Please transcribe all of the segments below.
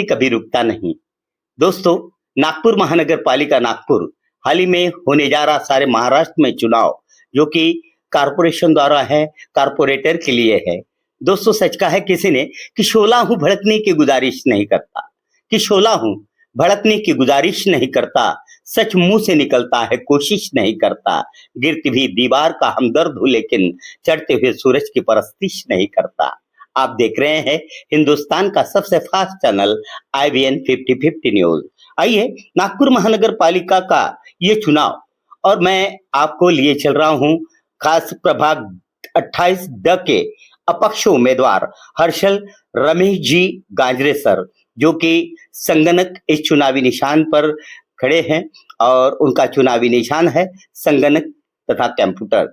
कभी रुकता नहीं। दोस्तों, नागपुर महानगर पालिका नागपुर हाल ही में होने जा रहा सारे महाराष्ट्र में चुनाव जो कि कारपोरेशन द्वारा है, कारपोरेटर के लिए है। दोस्तों, सच कहा है किसी ने कि शोला हूं भड़कने की गुजारिश नहीं करता, कि शोला हूं भड़कने की गुजारिश नहीं करता, सच मुंह से निकलता है कोशिश नहीं करता, गिरती भी दीवार का हमदर्द हूं लेकिन चढ़ते हुए सूरज की परस्तिश नहीं करता। आप देख रहे हैं हिंदुस्तान का सबसे फास्ट चैनल IBN 50-50 न्यूज। आइए, नागपुर महानगर पालिका का ये चुनाव और मैं आपको लिए चल रहा हूं खास प्रभाग 28 ड के अपक्ष उम्मीदवार हर्षल रमेश जी गांजरे सर, जो कि संगणक इस चुनावी निशान पर खड़े हैं और उनका चुनावी निशान है संगणक तथा कंप्यूटर।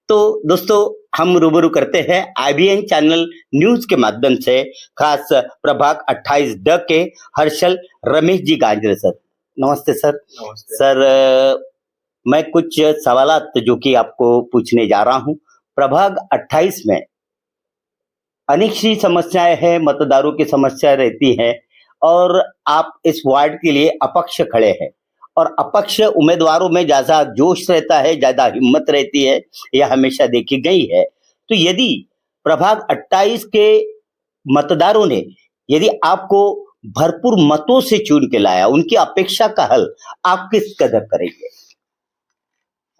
तो दोस्तों, हम रूबरू करते हैं IBN चैनल न्यूज के माध्यम से खास प्रभाग 28 ड के हर्षल रमेश जी गांजरे सर। नमस्ते सर। नमस्ते। सर, मैं कुछ सवालात जो कि आपको पूछने जा रहा हूं। प्रभाग 28 में अनेक सी समस्याएं हैं, मतदारों की समस्या रहती है और आप इस वार्ड के लिए अपक्ष खड़े हैं और अपक्ष उम्मीदवारों में ज्यादा जोश रहता है, ज्यादा हिम्मत रहती है, यह हमेशा देखी गई है। तो यदि प्रभाग 28 के मतदारों ने यदि आपको भरपूर मतों से चुन के लाया, उनकी अपेक्षा का हल आप किस कदर करेंगे?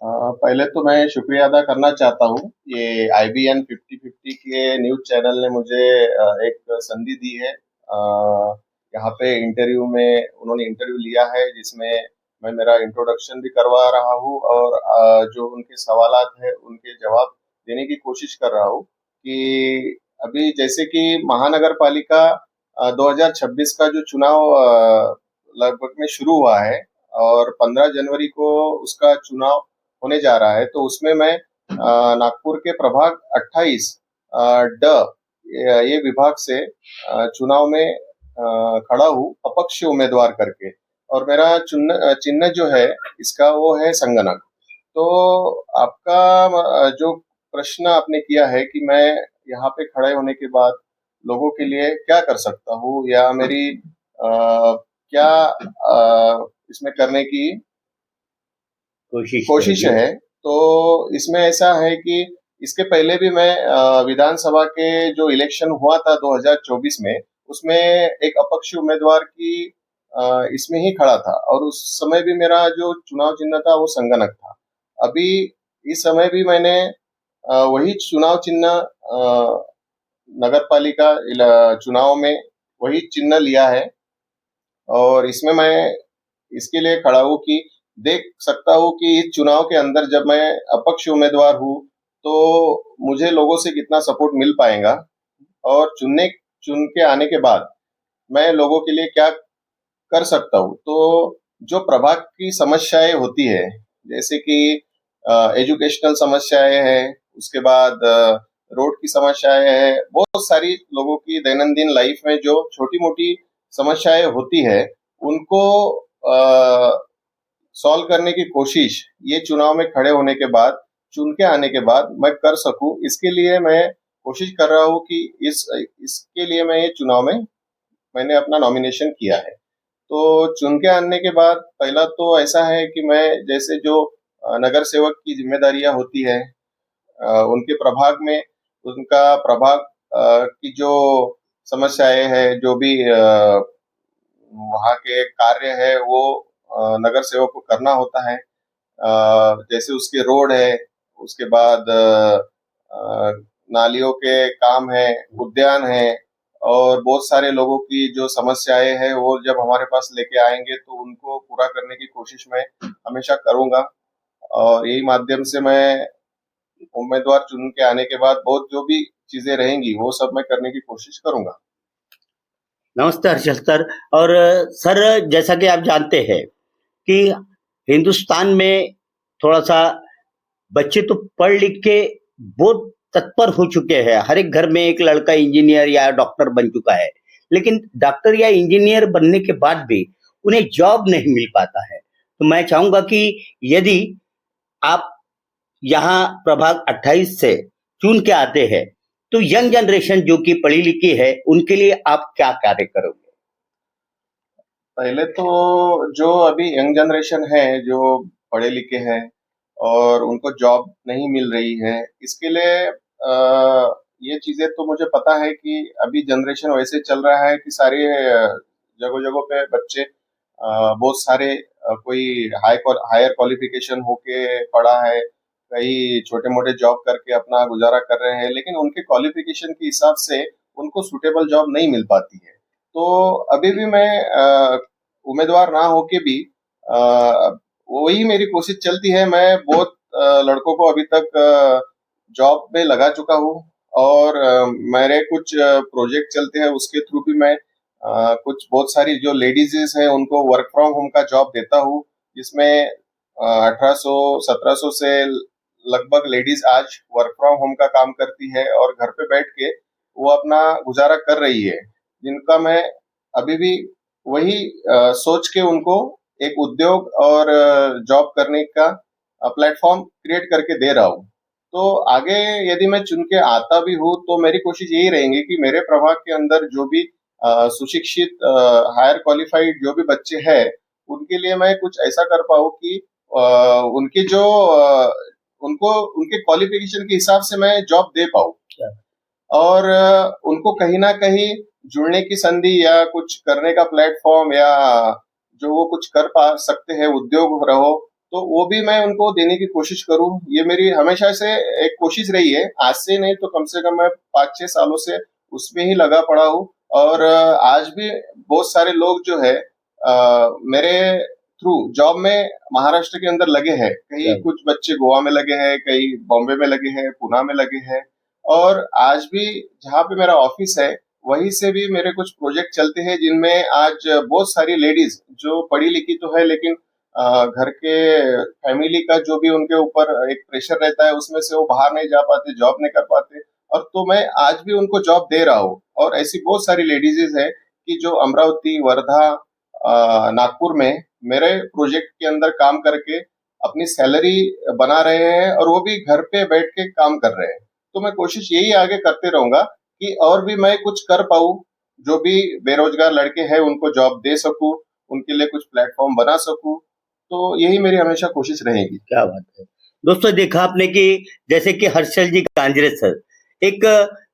पहले तो मैं शुक्रिया अदा करना चाहता हूँ। ये IBN 50-50 के न्यूज चैनल ने मुझे एक संधि दी है। यहाँ पे इंटरव्यू में उन्होंने इंटरव्यू लिया है जिसमें मैं मेरा इंट्रोडक्शन भी करवा रहा हूँ और जो उनके सवालात है उनके जवाब देने की कोशिश कर रहा हूँ। कि अभी जैसे कि महानगर पालिका 2026 का जो चुनाव लगभग में शुरू हुआ है और 15 जनवरी को उसका चुनाव होने जा रहा है, तो उसमें मैं नागपुर के प्रभाग 28 ड ये विभाग से चुनाव में खड़ा हूँ अपक्ष उम्मीदवार करके, और मेरा चिन्ह जो है इसका वो है संगणक। तो आपका जो प्रश्न आपने किया है कि मैं यहाँ पे खड़े होने के बाद लोगों के लिए क्या कर सकता हूँ या मेरी क्या इसमें करने की कोशिश है, तो इसमें ऐसा है कि इसके पहले भी मैं विधानसभा के जो इलेक्शन हुआ था 2024 में, उसमें एक अपक्ष उम्मीदवार की इसमें ही खड़ा था और उस समय भी मेरा जो चुनाव चिन्ह था वो संगणक था। अभी इस समय भी मैंने वही चुनाव चिन्ह नगर पालिका चुनाव में वही चिन्ह लिया है और इसमें मैं इसके लिए खड़ा हूँ कि देख सकता हूँ कि इस चुनाव के अंदर जब मैं अपक्ष उम्मीदवार हूँ तो मुझे लोगों से कितना सपोर्ट मिल पाएगा और चुन के आने के बाद मैं लोगों के लिए क्या कर सकता हूँ। तो जो प्रभाग की समस्याएं होती है जैसे कि एजुकेशनल समस्याएं हैं, उसके बाद रोड की समस्याएं हैं, बहुत सारी लोगों की दैनंदिन लाइफ में जो छोटी मोटी समस्याएं होती है उनको सॉल्व करने की कोशिश ये चुनाव में खड़े होने के बाद, चुन के आने के बाद मैं कर सकूं। इसके लिए मैं कोशिश कर रहा हूं कि इसके लिए मैं ये चुनाव में मैंने अपना नॉमिनेशन किया है। तो चुन के आने के बाद पहला तो ऐसा है कि मैं जैसे जो नगर सेवक की जिम्मेदारियां होती है उनके प्रभाग में उनका प्रभाग की जो समस्याएं है, जो भी वहाँ के कार्य है वो नगर सेवक को करना होता है। जैसे उसके रोड है, उसके बाद नालियों के काम है, उद्यान है और बहुत सारे लोगों की जो समस्याएं हैं वो जब हमारे पास लेके आएंगे तो उनको पूरा करने की कोशिश मैं हमेशा करूंगा और यही माध्यम से मैं उम्मीदवार चुन के आने के बाद बहुत जो भी चीजें रहेंगी वो सब मैं करने की कोशिश करूंगा। नमस्ते हर्षल सर। और सर, जैसा कि आप जानते हैं कि हिंदुस्तान में थोड़ा सा बच्चे तो पढ़ लिख के बहुत तत्पर हो चुके हैं, हर एक घर में एक लड़का इंजीनियर या डॉक्टर बन चुका है, लेकिन डॉक्टर या इंजीनियर बनने के बाद भी उन्हें जॉब नहीं मिल पाता है। तो मैं चाहूंगा कि यदि आप यहाँ प्रभाग 28 से चुन के आते हैं तो यंग जनरेशन जो कि पढ़ी लिखी है उनके लिए आप क्या कार्य करोगे? पहले तो जो अभी यंग जनरेशन है, जो पढ़े लिखे हैं और उनको जॉब नहीं मिल रही है, इसके लिए ये चीजें तो मुझे पता है कि अभी जनरेशन वैसे चल रहा है कि सारे जगह जगह पे बच्चे बहुत सारे कोई हायर क्वालिफिकेशन होके पढ़ा है, कई छोटे मोटे जॉब करके अपना गुजारा कर रहे हैं, लेकिन उनके क्वालिफिकेशन के हिसाब से उनको सुटेबल जॉब नहीं मिल पाती है। तो अभी भी मैं उम्मीदवार ना होके भी अ, वही मेरी कोशिश चलती है। मैं बहुत लड़कों को अभी तक जॉब में लगा चुका हूँ और मेरे कुछ प्रोजेक्ट चलते हैं, उसके थ्रू भी मैं कुछ बहुत सारी जो लेडीज हैं उनको वर्क फ्रॉम होम का जॉब देता हूँ, जिसमें 1800 1700 से लगभग लेडीज आज वर्क फ्रॉम होम का काम करती है और घर पे बैठ के वो अपना गुजारा कर रही है, जिनका मैं अभी भी वही सोच के उनको एक उद्योग और जॉब करने का प्लेटफॉर्म क्रिएट करके दे रहा हूँ। तो आगे यदि मैं चुन के आता भी हूँ तो मेरी कोशिश यही रहेगी कि मेरे प्रभाग के अंदर जो भी सुशिक्षित हायर क्वालिफाइड जो भी बच्चे हैं, उनके लिए मैं कुछ ऐसा कर पाऊँ कि अ, उनके जो उनको उनके क्वालिफिकेशन के हिसाब से मैं जॉब दे पाऊँ और उनको कहीं ना कहीं जुड़ने की संधि या कुछ करने का प्लेटफॉर्म या जो वो कुछ कर पा सकते हैं उद्योग रहो, तो वो भी मैं उनको देने की कोशिश करूं। ये मेरी हमेशा से एक कोशिश रही है, आज से नहीं तो कम से कम मैं 5-6 सालों से उसमें ही लगा पड़ा हूँ। और आज भी बहुत सारे लोग जो है मेरे थ्रू जॉब में महाराष्ट्र के अंदर लगे हैं, कई कुछ बच्चे गोवा में लगे हैं, कई बॉम्बे में लगे हैं, पुणे में लगे हैं। और आज भी जहाँ पे मेरा ऑफिस है वहीं से भी मेरे कुछ प्रोजेक्ट चलते हैं, जिनमें आज बहुत सारी लेडीज जो पढ़ी लिखी तो है, लेकिन घर के फैमिली का जो भी उनके ऊपर एक प्रेशर रहता है उसमें से वो बाहर नहीं जा पाते, जॉब नहीं कर पाते, और तो मैं आज भी उनको जॉब दे रहा हूँ। और ऐसी बहुत सारी लेडीज है कि जो अमरावती, वर्धा, नागपुर में मेरे प्रोजेक्ट के अंदर काम करके अपनी सैलरी बना रहे हैं और वो भी घर पे बैठ के काम कर रहे हैं। तो मैं कोशिश यही आगे करते रहूंगा कि और भी मैं कुछ कर पाऊँ, जो भी बेरोजगार लड़के हैं उनको जॉब दे सकूं, उनके लिए कुछ प्लेटफॉर्म बना सकूं। तो यही मेरी हमेशा कोशिश रहेगी। क्या बात है। दोस्तों देखा आपने कि जैसे कि हर्षल जी कांजरे सर एक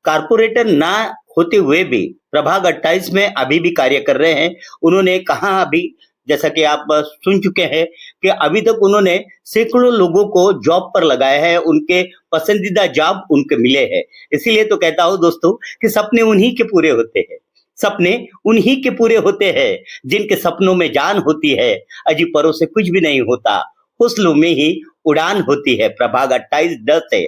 कारपोरेटर ना होते हुए भी प्रभाग 28 में अभी भी कार्य कर रहे हैं। उन्होंने कहा अभी जैसा कि आप सुन चुके हैं कि अभी तक उन्होंने सैकड़ों लोगों को जॉब पर लगाया है, उनके पसंदीदा जॉब उनके मिले हैं। इसीलिए तो कहता हूं दोस्तों कि सपने उन्हीं के पूरे होते हैं, सपने उन्हीं के पूरे होते हैं जिनके सपनों में जान होती है। अजी परों से कुछ भी नहीं होता, हौसलों में ही उड़ान होती है। प्रभाग 28-10 से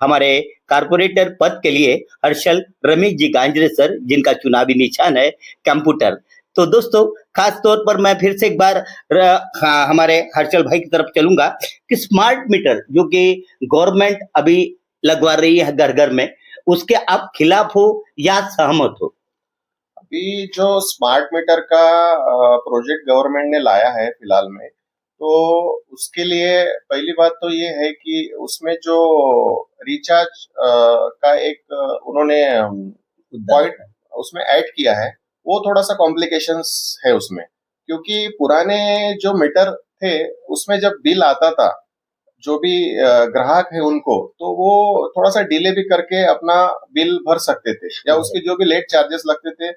हमारे कारपोरेटर पद के लिए हर्षल रमेश जी गांजरे सर, जिनका चुनावी निशान है कंप्यूटर। तो दोस्तों खास तौर पर मैं फिर से एक बार हाँ, हमारे हर्षल भाई की तरफ चलूंगा कि स्मार्ट मीटर जो कि गवर्नमेंट अभी लगवा रही है घर घर में, उसके आप खिलाफ हो या सहमत हो? अभी जो स्मार्ट मीटर का प्रोजेक्ट गवर्नमेंट ने लाया है फिलहाल में, तो उसके लिए पहली बात तो ये है कि उसमें जो रिचार्ज का एक उन्होंने पॉइंट उसमें ऐड किया है, वो थोड़ा सा कॉम्प्लिकेशंस है उसमें, क्योंकि पुराने जो मीटर थे उसमें जब बिल आता था जो भी ग्राहक है उनको, तो वो थोड़ा सा डिले भी करके अपना बिल भर सकते थे, या उसके जो भी लेट चार्जेस लगते थे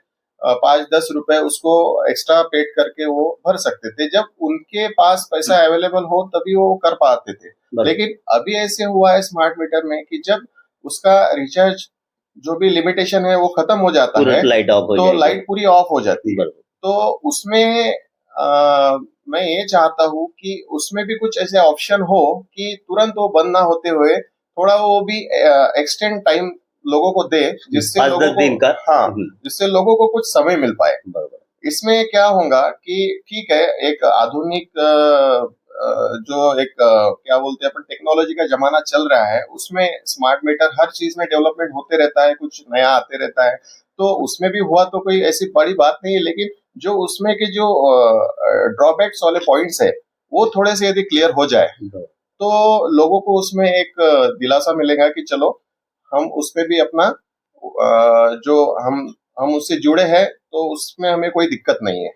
5-10 रुपए उसको एक्स्ट्रा पेड करके वो भर सकते थे। जब उनके पास पैसा अवेलेबल हो तभी वो कर पाते थे। लेकिन अभी ऐसे हुआ है स्मार्ट मीटर में कि जब उसका रिचार्ज जो भी लिमिटेशन है वो खत्म हो जाता है, लाइट ऑफ हो तो जाएगी। लाइट पूरी ऑफ हो जाती है। तो उसमें मैं ये चाहता हूँ कि उसमें भी कुछ ऐसे ऑप्शन हो कि तुरंत वो बंद ना होते हुए थोड़ा वो भी एक्सटेंड टाइम लोगों को दे, जिससे 5-10 लोगों दिन को का। हाँ, जिससे लोगों को कुछ समय मिल पाए। इसमें क्या होगा कि ठीक है, एक आधुनिक जो एक क्या बोलते हैं अपन, टेक्नोलॉजी का जमाना चल रहा है, उसमें स्मार्ट मीटर हर चीज में डेवलपमेंट होते रहता है, कुछ नया आते रहता है, तो उसमें भी हुआ तो कोई ऐसी बड़ी बात नहीं है। लेकिन जो उसमें के जो ड्रॉबैक्स वाले पॉइंट्स है वो थोड़े से यदि क्लियर हो जाए तो लोगों को उसमें एक दिलासा मिलेगा कि चलो हम उसमें भी अपना जो हम उससे जुड़े हैं तो उसमें हमें कोई दिक्कत नहीं है।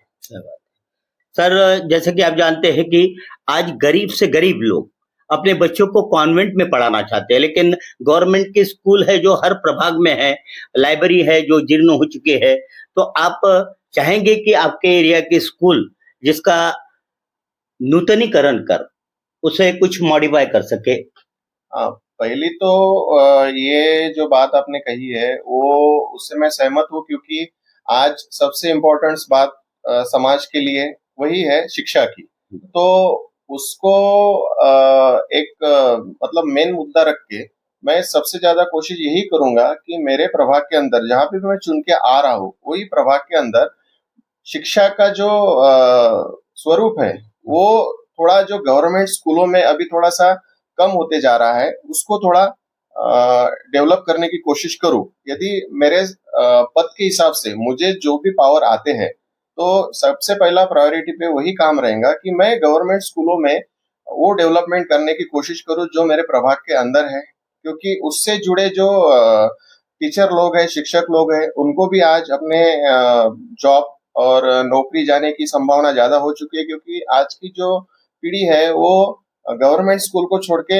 सर, जैसे कि आप जानते हैं कि आज गरीब से गरीब लोग अपने बच्चों को कॉन्वेंट में पढ़ाना चाहते हैं, लेकिन गवर्नमेंट के स्कूल है जो हर प्रभाग में है, लाइब्रेरी है जो जीर्ण हो चुके हैं। तो आप चाहेंगे कि आपके एरिया के स्कूल जिसका नूतनीकरण कर उसे कुछ मॉडिफाई कर सके? हाँ, पहली तो ये जो बात आपने कही है वो उससे मैं सहमत हूँ, क्योंकि आज सबसे इम्पोर्टेंट बात समाज के लिए वही है शिक्षा की। तो उसको एक मतलब मेन मुद्दा रख के मैं सबसे ज्यादा कोशिश यही करूंगा कि मेरे प्रभाग के अंदर जहाँ पे भी मैं चुन के आ रहा हूँ वही प्रभाग के अंदर शिक्षा का जो स्वरूप है वो थोड़ा जो गवर्नमेंट स्कूलों में अभी थोड़ा सा कम होते जा रहा है उसको थोड़ा डेवलप करने की कोशिश करूं। यदि मेरे पद के हिसाब से मुझे जो भी पावर आते हैं तो सबसे पहला प्रायोरिटी पे वही काम रहेगा कि मैं गवर्नमेंट स्कूलों में वो डेवलपमेंट करने की कोशिश करूं जो मेरे प्रभाग के अंदर है, क्योंकि उससे जुड़े जो टीचर लोग हैं, शिक्षक लोग हैं, उनको भी आज अपने जॉब और नौकरी जाने की संभावना ज्यादा हो चुकी है, क्योंकि आज की जो पीढ़ी है वो गवर्नमेंट स्कूल को छोड़ के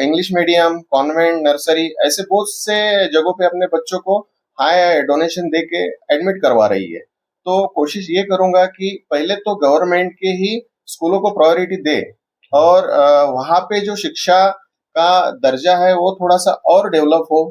इंग्लिश मीडियम, कॉन्वेंट, नर्सरी ऐसे बहुत से जगहों पे अपने बच्चों को हाई डोनेशन दे के एडमिट करवा रही है। तो कोशिश ये करूंगा कि पहले तो गवर्नमेंट के ही स्कूलों को प्रायोरिटी दे और वहाँ पे जो शिक्षा का दर्जा है वो थोड़ा सा और डेवलप हो,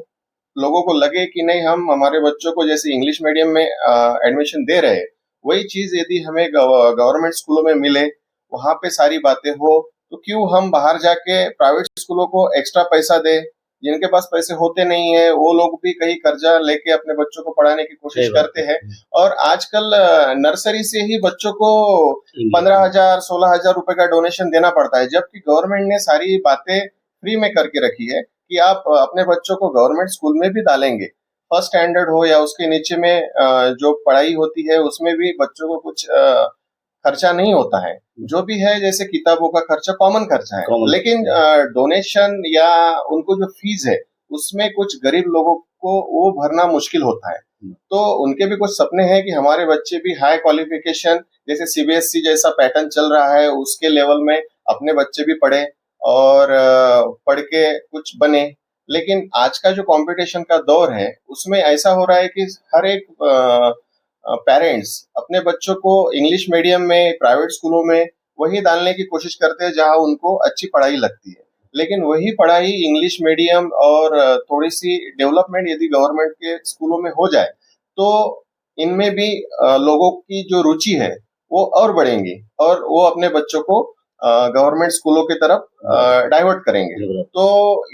लोगों को लगे कि नहीं हम हमारे बच्चों को जैसे इंग्लिश मीडियम में एडमिशन दे रहे हैं वही चीज यदि हमें गवर्नमेंट स्कूलों में मिले, वहां पे सारी बातें हो, तो क्यों हम बाहर जाके प्राइवेट स्कूलों को एक्स्ट्रा पैसा दे। जिनके पास पैसे होते नहीं है वो लोग भी कहीं कर्जा लेके अपने बच्चों को पढ़ाने की कोशिश करते हैं और आजकल नर्सरी से ही बच्चों को 15,000 16,000 रुपए का डोनेशन देना पड़ता है, जबकि गवर्नमेंट ने सारी बातें फ्री में करके रखी है कि आप अपने बच्चों को गवर्नमेंट स्कूल में भी डालेंगे, फर्स्ट स्टैंडर्ड हो या उसके नीचे में जो पढ़ाई होती है उसमें भी बच्चों को कुछ खर्चा नहीं होता है। जो भी है जैसे किताबों का खर्चा कॉमन खर्चा है, लेकिन डोनेशन या उनको जो फीस है उसमें कुछ गरीब लोगों को वो भरना मुश्किल होता है। तो उनके भी कुछ सपने हैं कि हमारे बच्चे भी हाई क्वालिफिकेशन जैसे सीबीएसई जैसा पैटर्न चल रहा है उसके लेवल में अपने बच्चे भी पढ़े और पढ़ के कुछ बने। लेकिन आज का जो कंपटीशन का दौर है उसमें ऐसा हो रहा है कि हर एक पेरेंट्स अपने बच्चों को इंग्लिश मीडियम में, प्राइवेट स्कूलों में वही डालने की कोशिश करते हैं जहां उनको अच्छी पढ़ाई लगती है, लेकिन वही पढ़ाई इंग्लिश मीडियम और थोड़ी सी डेवलपमेंट यदि गवर्नमेंट के स्कूलों में हो जाए तो इनमें भी लोगों की जो रुचि है वो और बढ़ेंगी और वो अपने बच्चों को गवर्नमेंट स्कूलों की तरफ डाइवर्ट करेंगे। तो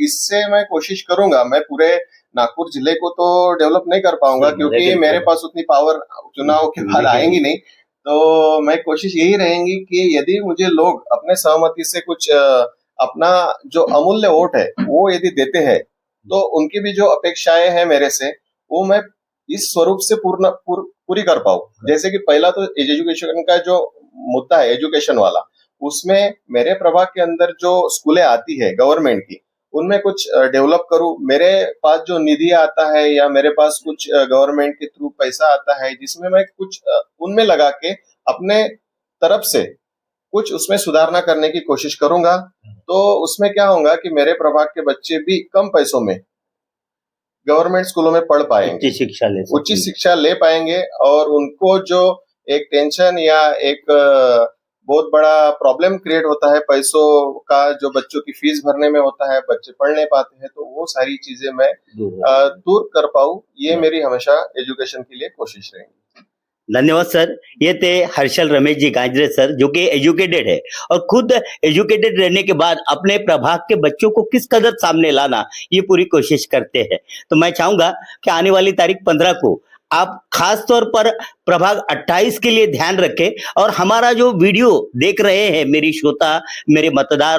इससे मैं कोशिश करूंगा, मैं पूरे नागपुर जिले को तो डेवलप नहीं कर पाऊंगा क्योंकि मेरे पास उतनी पावर चुनाव के बाद आएंगी नहीं। तो मैं कोशिश यही रहेंगी कि यदि मुझे लोग अपने सहमति से कुछ अपना जो अमूल्य वोट है वो यदि देते हैं तो उनकी भी जो अपेक्षाएं हैं मेरे से वो मैं इस स्वरूप से पूरी कर पाऊं। जैसे कि पहला तो एजुकेशन का जो मुद्दा है एजुकेशन वाला, उसमें मेरे प्रभाग के अंदर जो स्कूलें आती है गवर्नमेंट की उनमें कुछ डेवलप करूं। मेरे पास जो निधि आता है या मेरे पास कुछ गवर्नमेंट के थ्रू पैसा आता है जिसमें मैं कुछ उनमें लगा के अपने तरफ से कुछ उसमें सुधारना करने की कोशिश करूंगा। तो उसमें क्या होगा कि मेरे प्रभाग के बच्चे भी कम पैसों में गवर्नमेंट स्कूलों में पढ़ पाएंगे, उच्च शिक्षा ले पाएंगे और उनको जो एक टेंशन या एक बहुत बड़ा प्रॉब्लम क्रिएट होता है पैसों का जो बच्चों की फीस भरने में होता है, बच्चे पढ़ नहीं पाते हैं, तो वो सारी चीजें मैं दूर कर पाऊं, ये मेरी हमेशा एजुकेशन के लिए कोशिश रहेगी। धन्यवाद सर। ये थे हर्षल रमेश जी गांजरे सर जो कि एजुकेटेड है और खुद एजुकेटेड रहने के बाद अपने प्रभाग के बच्चों को किस कदर सामने लाना ये पूरी कोशिश करते हैं। तो मैं चाहूंगा कि आने वाली तारीख 15 को आप खास तौर पर प्रभाग 28 के लिए ध्यान रखें और हमारा जो वीडियो देख रहे हैं मेरी श्रोता, मेरे मतदार